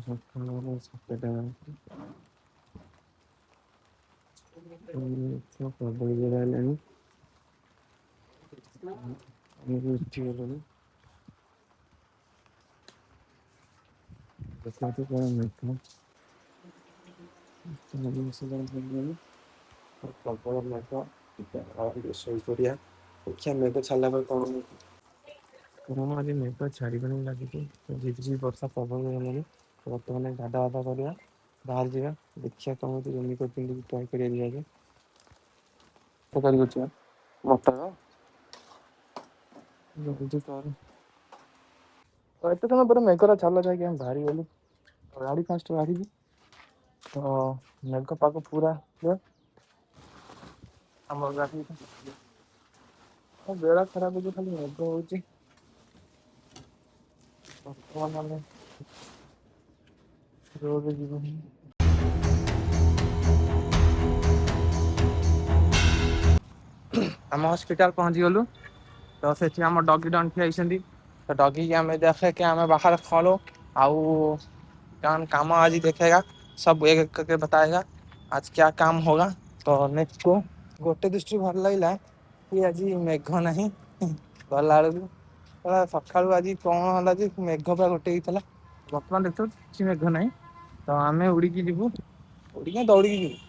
ସକାଳ 7ଟା ପ୍ରବଳ ଜୋର ହେଲାଣି। ଆମେ ଉଠିଗଲୁଣି। ଦେଖିବା କଣ ମେଘ ପ୍ରବଳ ମେଘ। ଶୋଇପଡ଼ିଆ ଦେଖିଆ ମେଘ ଛାଡ଼ିଲା ପରେ କଣ ହଉଛି। କଣ ଆଜି ମେଘ ଛାଡ଼ିବନି ଲାଗୁଛି। ଝିପଝିପି ବର୍ଷା ପବନ ହେଲାଣି। ବର୍ତ୍ତମାନ ଗାଧା କରିବା ବାହାରି ଯିବା। ଦେଖିବା କଣ ହଉଛି ରେନିକୋଟ ପିନ୍ଧିକି ଟ୍ରାଏ କରିବା ଯିବାକୁ। ମଟର ଏତେ ସମୟ ପରେ ମେଘଟା ଛାଡ଼ିଲା ଯାଇକି ଆମେ ବାହାରିଗଲୁ। ଗାଡ଼ି ଫାଷ୍ଟ ବାହାରିବି ତ ମେଘ ପାଗ ପୁରା ଆମର ଗାଡ଼ି ବେଳା ଖରାପ ହଉଛି, ଖାଲି ମେଘ ହଉଛି। ବର୍ତ୍ତମାନ ଆମେ ରୋଡ଼ରେ ଯିବୁ। ଆମ ହସ୍ପିଟାଲ ପହଞ୍ଚିଗଲୁ। ତ ସେଠି ଆମ ଡଗି ଡନ୍ ଠିଆ ହେଇଛନ୍ତି। तो डॉगी की हमें देखे कि हमें बाहर खोलो आओ काम आज देखेगा, सब एक एक करके बताएगा आज क्या काम होगा। तो नेक्स्ट को गोटे दृष्टि भल लगे कि आज मेघ ना गला बेलू सका आज कौन है मेघ पूरा गोटे ही बर्तमान देखो किसी मेघ ना। तो आम उड़ीकी जीवु, उड़ीकी दौड़िकी जीवु।